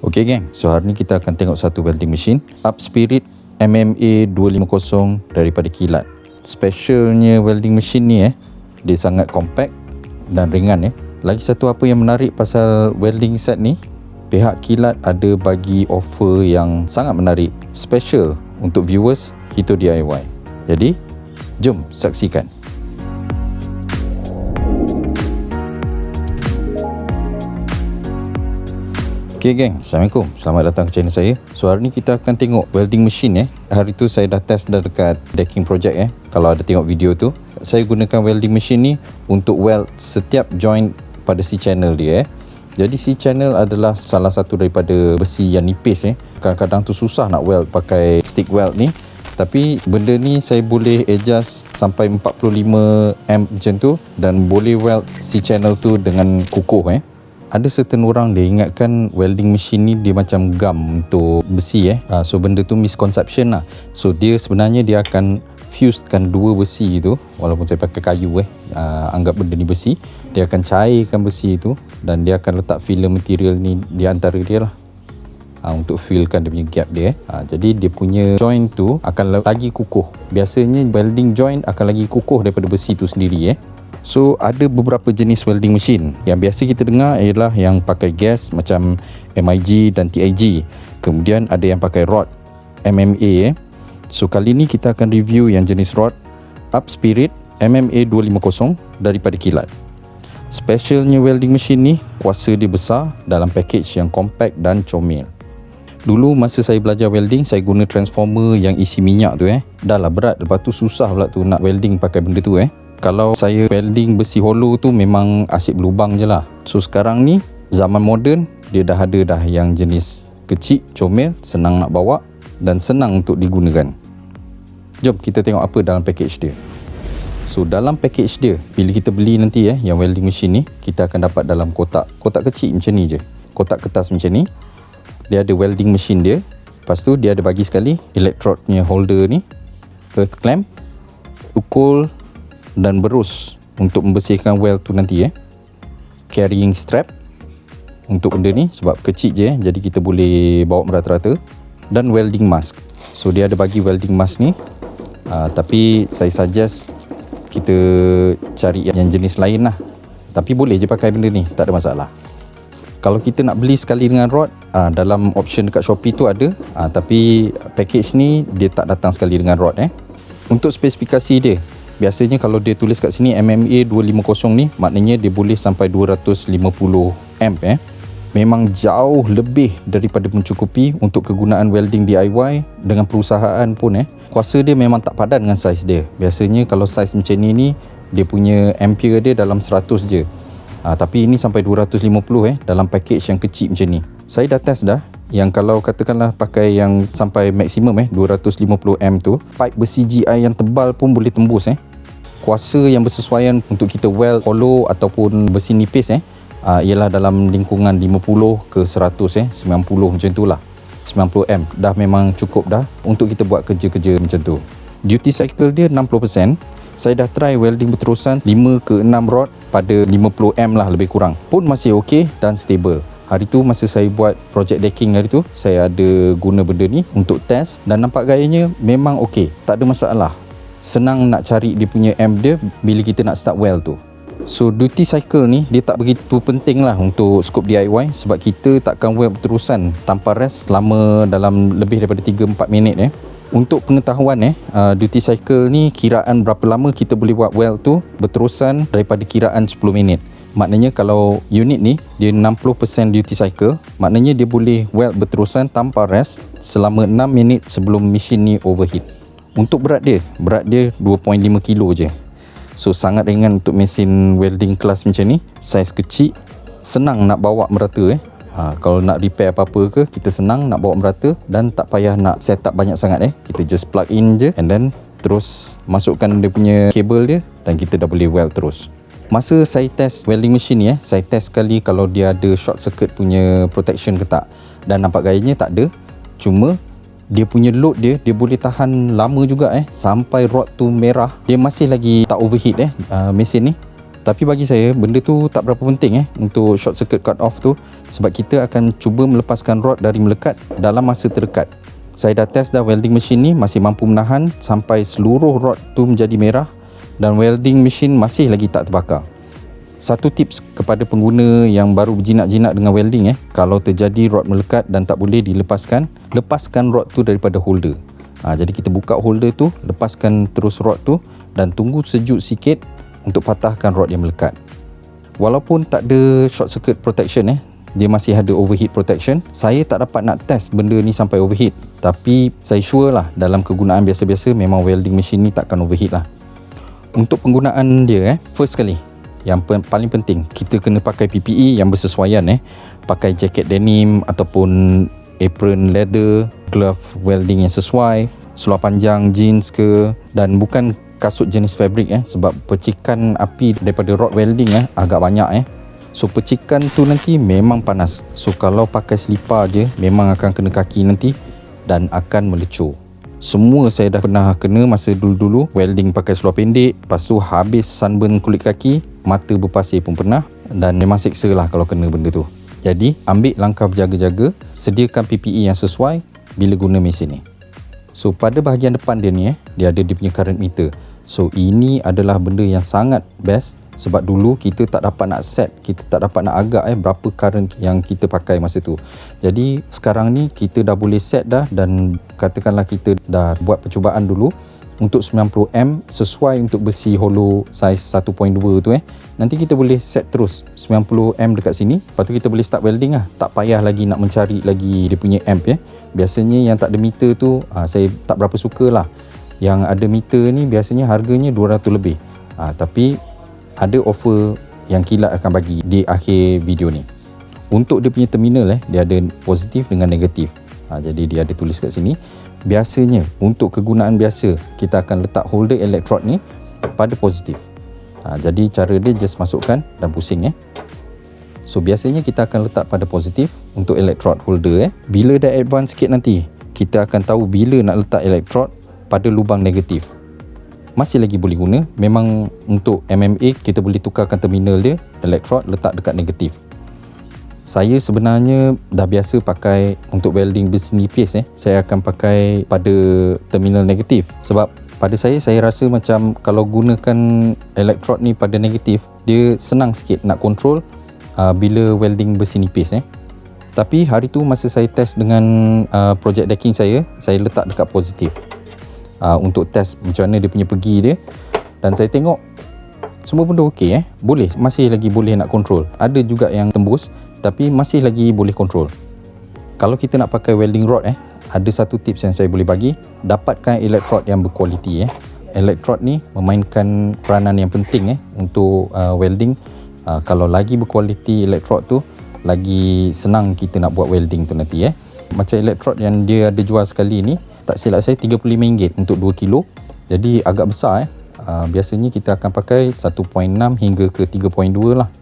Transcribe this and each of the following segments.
Okey geng, so hari ni kita akan tengok satu welding machine Up Spirit MMA 250 daripada Kilat. Specialnya welding machine ni dia sangat compact dan ringan. Lagi satu apa yang menarik pasal welding set ni, pihak Kilat ada bagi offer yang sangat menarik, special untuk viewers Hito DIY. Jadi jom saksikan. Okay geng, Assalamualaikum, selamat datang ke channel saya. So hari ni kita akan tengok welding machine. Hari tu saya dah test dah dekat decking project. Kalau ada tengok video tu, saya gunakan welding machine ni untuk weld setiap joint pada C channel dia. Jadi C channel adalah salah satu daripada besi yang nipis. Kadang-kadang tu susah nak weld pakai stick weld ni, tapi benda ni saya boleh adjust sampai 45 amp macam tu, dan boleh weld C channel tu dengan kukuh. Ada certain orang dia ingatkan welding machine ni dia macam gam untuk besi. So benda tu misconception lah. So dia sebenarnya dia akan fusekan dua besi tu, walaupun saya pakai kayu anggap benda ni besi, dia akan cairkan besi tu dan dia akan letak filler material ni di antara dia lah, untuk fillkan dia punya gap dia. Jadi dia punya joint tu akan lagi kukuh. Biasanya welding joint akan lagi kukuh daripada besi tu sendiri. So ada beberapa jenis welding machine. Yang biasa kita dengar ialah yang pakai gas macam MIG dan TIG. Kemudian ada yang pakai rod MMA. So kali ni kita akan review yang jenis rod Up Spirit MMA 250 daripada Kilat. Specialnya welding machine ni, kuasa dia besar dalam package yang compact dan comel. Dulu masa saya belajar welding, saya guna transformer yang isi minyak tu. Dah lah berat, lepas tu susah pula tu nak welding pakai benda tu. Kalau saya welding besi hollow tu memang asyik berlubang je lah. So sekarang ni zaman moden, dia dah ada dah yang jenis kecil, comel, senang nak bawa dan senang untuk digunakan. Jom kita tengok apa dalam package dia. So dalam package dia, bila kita beli nanti yang welding machine ni, kita akan dapat dalam kotak kecil macam ni je, kotak kertas macam ni. Dia ada welding machine dia. Lepas tu dia ada bagi sekali electrode punya holder ni, earth clamp, ukul dan berus untuk membersihkan weld tu nanti. Carrying strap untuk benda ni sebab kecil je, jadi kita boleh bawa merata-rata. Dan welding mask. So dia ada bagi welding mask ni, tapi saya suggest kita cari yang jenis lain lah. Tapi boleh je pakai benda ni, tak ada masalah. Kalau kita nak beli sekali dengan rod, dalam option dekat Shopee tu ada, tapi package ni dia tak datang sekali dengan rod. Untuk spesifikasi dia, biasanya kalau dia tulis kat sini MMA 250 ni, maknanya dia boleh sampai 250 amp. Memang jauh lebih daripada mencukupi untuk kegunaan welding DIY dengan perusahaan pun. Kuasa dia memang tak padan dengan saiz dia. Biasanya kalau saiz macam ni dia punya ampere dia dalam 100 je. Tapi ini sampai 250 dalam package yang kecil macam ni. Saya dah test dah, yang kalau katakanlah pakai yang sampai maksimum 250 amp tu, pipe besi GI yang tebal pun boleh tembus. Kuasa yang bersesuaian untuk kita weld hollow ataupun besi nipis ialah dalam lingkungan 50 ke 100, 90 macam tu lah. 90 amp dah memang cukup dah untuk kita buat kerja-kerja macam tu. Duty cycle dia 60%. Saya dah try welding berterusan 5 ke 6 rod pada 50 amp lah lebih kurang, pun masih okey dan stable. Hari tu masa saya buat project decking hari tu, saya ada guna benda ni untuk test dan nampak gayanya memang okey, tak ada masalah. Senang nak cari dia punya amp dia bila kita nak start weld tu. So duty cycle ni dia tak begitu penting lah untuk skop DIY, sebab kita takkan weld berterusan tanpa rest selama dalam lebih daripada 3-4 minit. Untuk pengetahuan duty cycle ni kiraan berapa lama kita boleh buat weld tu berterusan daripada kiraan 10 minit. Maknanya kalau unit ni dia 60% duty cycle, maknanya dia boleh weld berterusan tanpa rest selama 6 minit sebelum mesin ni overheat. Untuk berat dia 2.5 kilo je. So sangat ringan untuk mesin welding kelas macam ni, saiz kecil, senang nak bawa merata. Kalau nak repair apa-apa ke, kita senang nak bawa merata dan tak payah nak set up banyak sangat. Kita just plug in je and then terus masukkan dia punya kabel dia dan kita dah boleh weld terus. Masa saya test welding machine ni saya test sekali kalau dia ada short circuit punya protection ke tak, dan nampak gayanya tak ada. Cuma dia punya load dia boleh tahan lama juga sampai rod tu merah, dia masih lagi tak overheat mesin ni. Tapi bagi saya benda tu tak berapa penting untuk short circuit cut off tu, sebab kita akan cuba melepaskan rod dari melekat dalam masa terdekat. Saya dah test dah, welding machine ni masih mampu menahan sampai seluruh rod tu menjadi merah dan welding machine masih lagi tak terbakar. Satu tips kepada pengguna yang baru berjinak-jinak dengan welding, kalau terjadi rod melekat dan tak boleh dilepaskan, lepaskan rod tu daripada holder. Jadi kita buka holder tu, lepaskan terus rod tu dan tunggu sejuk sikit untuk patahkan rod yang melekat. Walaupun tak ada short circuit protection, dia masih ada overheat protection. Saya tak dapat nak test benda ni sampai overheat, tapi saya sure lah dalam kegunaan biasa-biasa memang welding machine ni takkan overheat lah. Untuk penggunaan dia, first sekali, yang paling penting, kita kena pakai PPE yang bersesuaian. Pakai jaket denim ataupun apron leather, glove welding yang sesuai, seluar panjang jeans ke, dan bukan kasut jenis fabric, sebab percikan api daripada rod welding agak banyak. So percikan tu nanti memang panas. So kalau pakai selipar je memang akan kena kaki nanti dan akan melecur. Semua saya dah pernah kena masa dulu-dulu welding pakai seluar pendek, lepas tu habis sunburn kulit kaki, mata berpasir pun pernah, dan memang seksa lah kalau kena benda tu. Jadi ambil langkah berjaga-jaga, sediakan PPE yang sesuai bila guna mesin ni. So pada bahagian depan dia ni, dia ada dia punya current meter. So ini adalah benda yang sangat best, sebab dulu kita tak dapat nak set, kita tak dapat nak agak berapa current yang kita pakai masa tu. Jadi sekarang ni kita dah boleh set dah, dan katakanlah kita dah buat percubaan dulu untuk 90 sesuai untuk besi hollow saiz 1.2 tu, nanti kita boleh set terus 90 dekat sini. Lepas tu kita boleh start welding lah, tak payah lagi nak mencari lagi dia punya amp. Biasanya yang tak ada meter tu saya tak berapa suka lah. Yang ada meter ni biasanya harganya 200 lebih. Tapi ada offer yang Kilat akan bagi di akhir video ni. Untuk dia punya terminal, dia ada positif dengan negatif. Jadi dia ada tulis kat sini. Biasanya untuk kegunaan biasa, kita akan letak holder elektrod ni pada positif. Jadi cara dia just masukkan dan pusing. So biasanya kita akan letak pada positif untuk elektrod holder. Bila dah advance sikit nanti, kita akan tahu bila nak letak elektrod pada lubang negatif. Masih lagi boleh guna. Memang untuk MMA kita boleh tukarkan terminal dia, elektrod letak dekat negatif. Saya sebenarnya dah biasa pakai untuk welding besi nipis. Saya akan pakai pada terminal negatif, sebab pada saya rasa macam kalau gunakan elektrod ni pada negatif, dia senang sikit nak control bila welding besi nipis. Tapi hari tu masa saya test dengan project decking saya letak dekat positif untuk test macam mana dia punya pergi dia, dan saya tengok semua benda okey. Boleh, masih lagi boleh nak control. Ada juga yang tembus, tapi masih lagi boleh control. Kalau kita nak pakai welding rod, ada satu tips yang saya boleh bagi. Dapatkan elektrod yang berkualiti. Elektrod ni memainkan peranan yang penting untuk welding. Kalau lagi berkualiti elektrod tu, lagi senang kita nak buat welding tu nanti. Macam elektrod yang dia ada jual sekali ni, tak silap saya RM35 untuk 2 kilo. Jadi agak besar. Biasanya kita akan pakai 1.6 hingga ke 3.2 lah.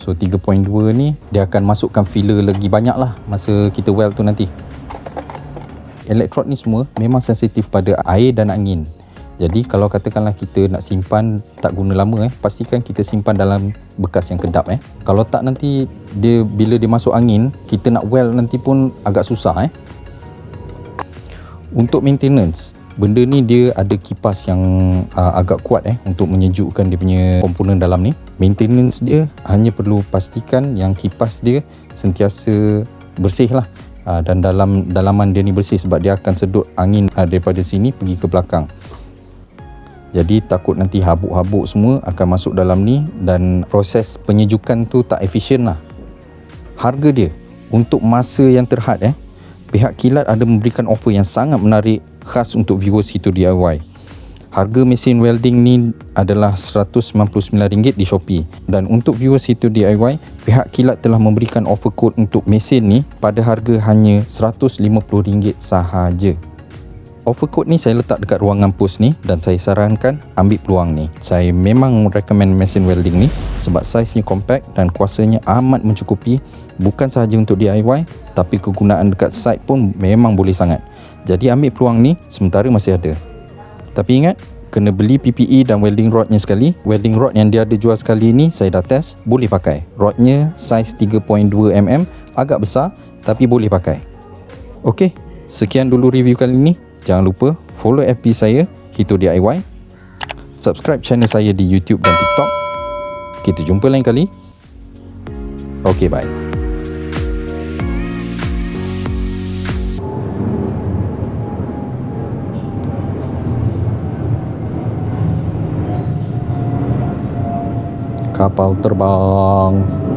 So 3.2 ni dia akan masukkan filler lagi banyak lah masa kita weld tu nanti. Elektrod ni semua memang sensitif pada air dan angin. Jadi kalau katakanlah kita nak simpan tak guna lama, pastikan kita simpan dalam bekas yang kedap. Kalau tak nanti dia bila dia masuk angin, kita nak weld nanti pun agak susah. Untuk maintenance, benda ni dia ada kipas yang agak kuat untuk menyejukkan dia punya komponen dalam ni. Maintenance dia hanya perlu pastikan yang kipas dia sentiasa bersih lah, dan dalaman dia ni bersih, sebab dia akan sedut angin daripada sini pergi ke belakang. Jadi takut nanti habuk-habuk semua akan masuk dalam ni, dan proses penyejukan tu tak efisien lah. Harga dia untuk masa yang terhad, pihak Kilat ada memberikan offer yang sangat menarik khas untuk viewers Hitur DIY. Harga mesin welding ni adalah RM199 di Shopee, dan untuk viewers Hitur DIY, pihak Kilat telah memberikan offer code untuk mesin ni pada harga hanya RM150 sahaja. Offer code ni saya letak dekat ruangan post ni, dan saya sarankan ambil peluang ni. Saya memang recommend mesin welding ni sebab saiznya compact dan kuasanya amat mencukupi, bukan sahaja untuk DIY, tapi kegunaan dekat site pun memang boleh sangat. Jadi ambil peluang ni sementara masih ada. Tapi ingat, kena beli PPE dan welding rodnya sekali. Welding rod yang dia ada jual sekali ni saya dah test, boleh pakai. Rodnya saiz 3.2mm, agak besar tapi boleh pakai. Okey, sekian dulu review kali ni. Jangan lupa follow FB saya Hito DIY, subscribe channel saya di YouTube dan TikTok. Kita jumpa lain kali. Okey, bye. Kapal terbang.